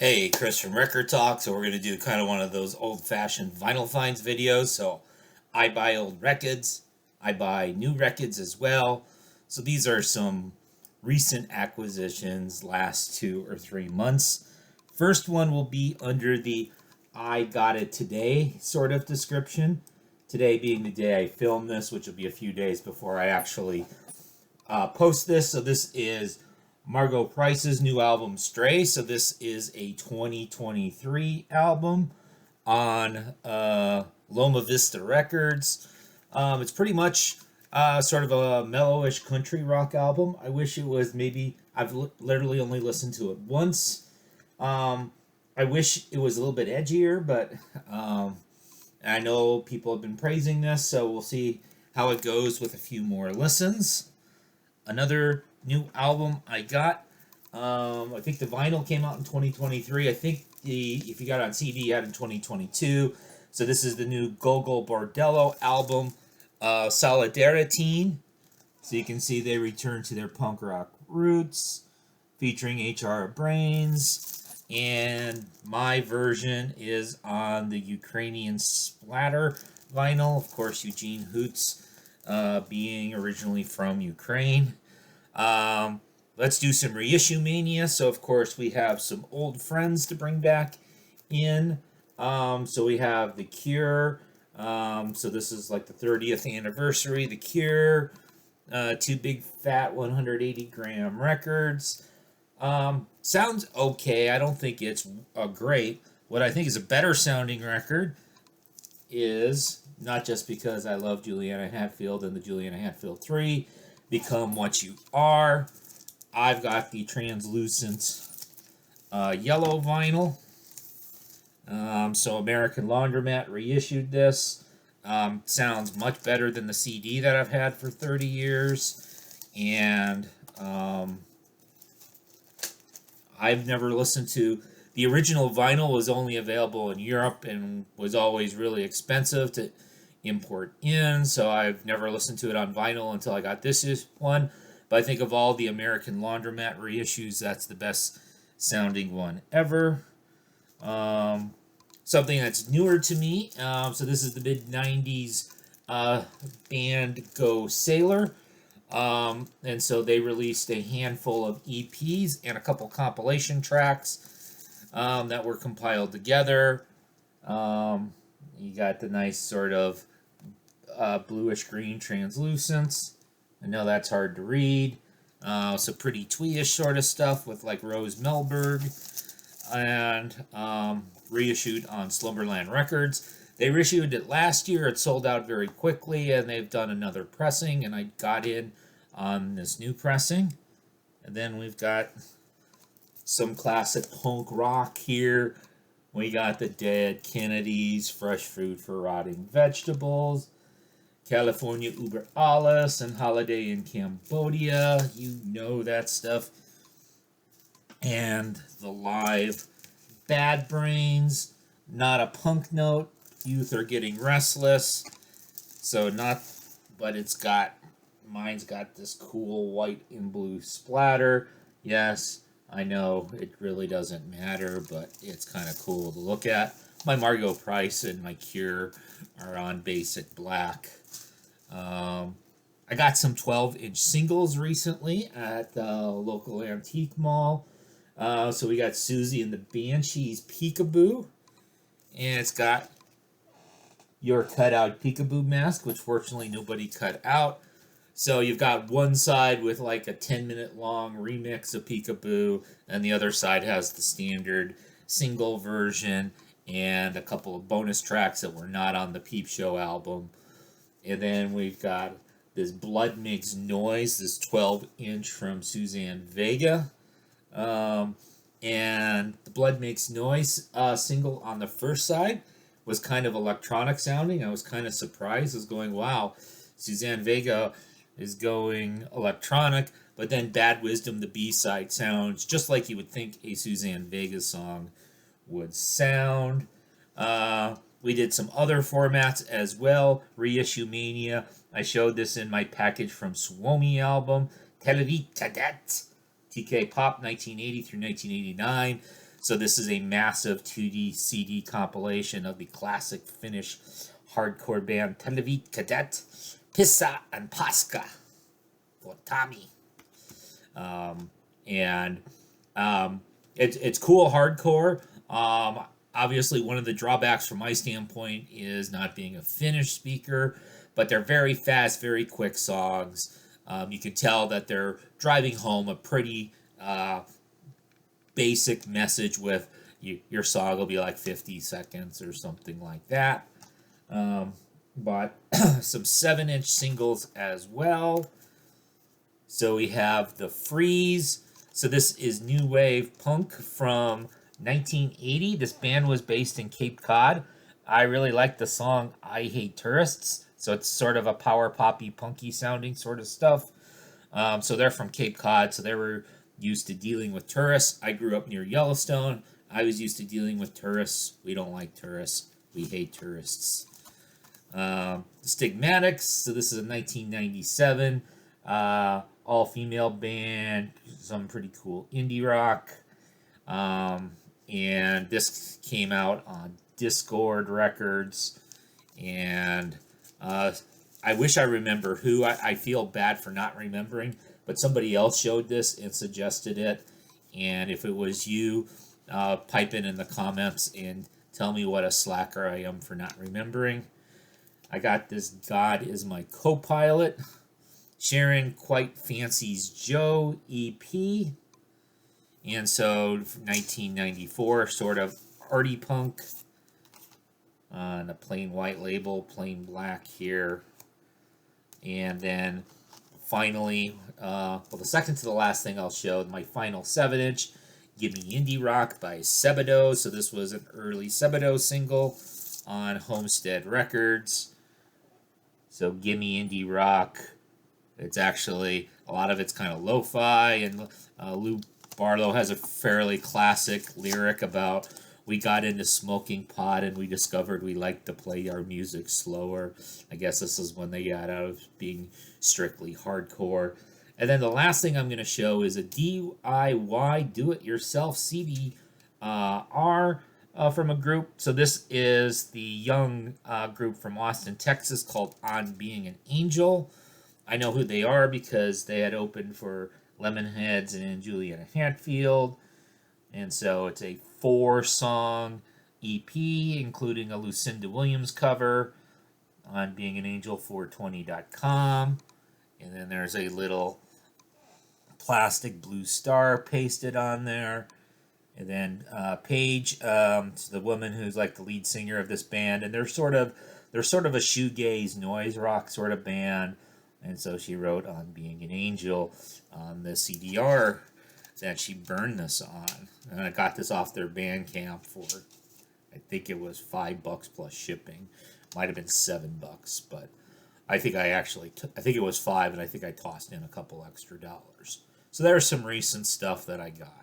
Hey, Chris from Rekkid Talk. So we're going to do kind of one of those old-fashioned vinyl finds videos. So I buy old Rekkids. I buy new Rekkids as well. So these are some recent acquisitions, last 2 or 3 months. First one will be under the I got it today sort of description. Today being the day I film this, which will be a few days before I actually post this. So this is Margot Price's new album Stray. So this is a 2023 album on Loma Vista Records. It's pretty much sort of a mellowish country rock album. I wish it was maybe, I've literally only listened to it once. I wish it was a little bit edgier, but I know people have been praising this, so we'll see how it goes with a few more listens. Another new album I got. I think the vinyl came out in 2023. I think if you got it on CD, you had it in 2022. So this is the new Gogol Bordello album, Solidarity. So you can see they return to their punk rock roots, featuring H.R. Brains. And my version is on the Ukrainian Splatter vinyl. Of course, Eugene Hoots being originally from Ukraine. Let's do some reissue mania. So, of course, we have some old friends to bring back in. So we have The Cure. So this is like the 30th anniversary. The Cure. Two big fat 180-gram records. Sounds okay. I don't think it's great. What I think is a better sounding record is, not just because I love Juliana Hatfield and the Juliana Hatfield 3, Become What You Are. I've got the translucent yellow vinyl. So American Laundromat reissued this. Sounds much better than the CD that I've had for 30 years. And I've never listened to... The original vinyl was only available in Europe and was always really expensive to import in, so I've never listened to it on vinyl until I got this one. But I think of all the American Laundromat reissues, that's the best sounding one ever. Something that's newer to me, so this is the mid-90s band Go Sailor. And so they released a handful of EPs and a couple compilation tracks that were compiled together. You got the nice sort of bluish green translucence. I know that's hard to read. So pretty twee-ish sort of stuff with like Rose Melberg. And reissued on Slumberland Records. They reissued it last year. It sold out very quickly, and they've done another pressing, and I got in on this new pressing. And then we've got some classic punk rock here. We got the Dead Kennedys, Fresh Fruit for Rotting Vegetables, California Uber Alles, and Holiday in Cambodia. You know that stuff. And the live Bad Brains, Not a Punk Note, Youth Are Getting Restless. So but mine's got this cool white and blue splatter. Yes, I know it really doesn't matter, but it's kind of cool to look at. My Margot Price and my Cure are on basic black. I got some 12-inch singles recently at the local antique mall. So we got Susie and the Banshees Peekaboo. And it's got your cutout Peekaboo mask, which fortunately nobody cut out. So you've got one side with like a 10-minute long remix of Peekaboo, and the other side has the standard single version and a couple of bonus tracks that were not on the Peep Show album. And then we've got this Blood Makes Noise, this 12-inch from Suzanne Vega. And the Blood Makes Noise single on the first side was kind of electronic sounding. I was kind of surprised. I was going, wow, Suzanne Vega is going electronic, but then Bad Wisdom, the B-side, sounds just like you would think a Suzanne Vega song would sound. We did some other formats as well. Reissue Mania. I showed this in my package from Suomi album. Televitadet. TK Pop 1980 through 1989. So this is a massive 2D CD compilation of the classic Finnish hardcore band Televi Cadet, Pissa and Paska for Tommy. And it's cool hardcore. Obviously, one of the drawbacks from my standpoint is not being a Finnish speaker, but they're very fast, very quick songs. You can tell that they're driving home a pretty basic message with your song will be like 50 seconds or something like that. But some 7-inch singles as well. So we have The Freeze. So this is new wave punk from 1980. This band was based in Cape Cod. I really like the song I Hate Tourists. So it's sort of a power poppy, punky sounding sort of stuff. So they're from Cape Cod, so they were used to dealing with tourists. I grew up near Yellowstone. I was used to dealing with tourists. We don't like tourists. We hate tourists. Stigmatics. So this is a 1997 all-female band. Some pretty cool indie rock. And this came out on Discord Records. And I wish I remember who. I feel bad for not remembering, but somebody else showed this and suggested it. And if it was you, pipe in the comments and tell me what a slacker I am for not remembering. I got this God is My Co-Pilot. Sharon Quite Fancies Joe EP. And so 1994, sort of arty punk. On a plain white label, plain black here. And then finally, the second to the last thing I'll show, my final 7-inch, Gimme Indie Rock by Sebadoh. So this was an early Sebadoh single on Homestead Records. So Gimme Indie Rock. It's actually, a lot of it's kind of lo-fi, and Lou Barlow has a fairly classic lyric about, we got into smoking pot and we discovered we liked to play our music slower. I guess this is when they got out of being strictly hardcore. And then the last thing I'm going to show is a DIY do-it-yourself CD from a group. So this is the young group from Austin, Texas called On Being an Angel. I know who they are because they had opened for Lemonheads and Juliana Hatfield. And so it's a 4-song EP, including a Lucinda Williams cover on Being an Angel 420.com. And then there's a little plastic blue star pasted on there. And then Paige, the woman who's like the lead singer of this band, and they're sort of a shoegaze noise rock sort of band. And so she wrote On Being an Angel on the CDR that she burned this on. And I got this off their Bandcamp for, I think it was $5 plus shipping. Might have been $7, but I think I think it was $5, and I think I tossed in a couple extra dollars. So there's some recent stuff that I got.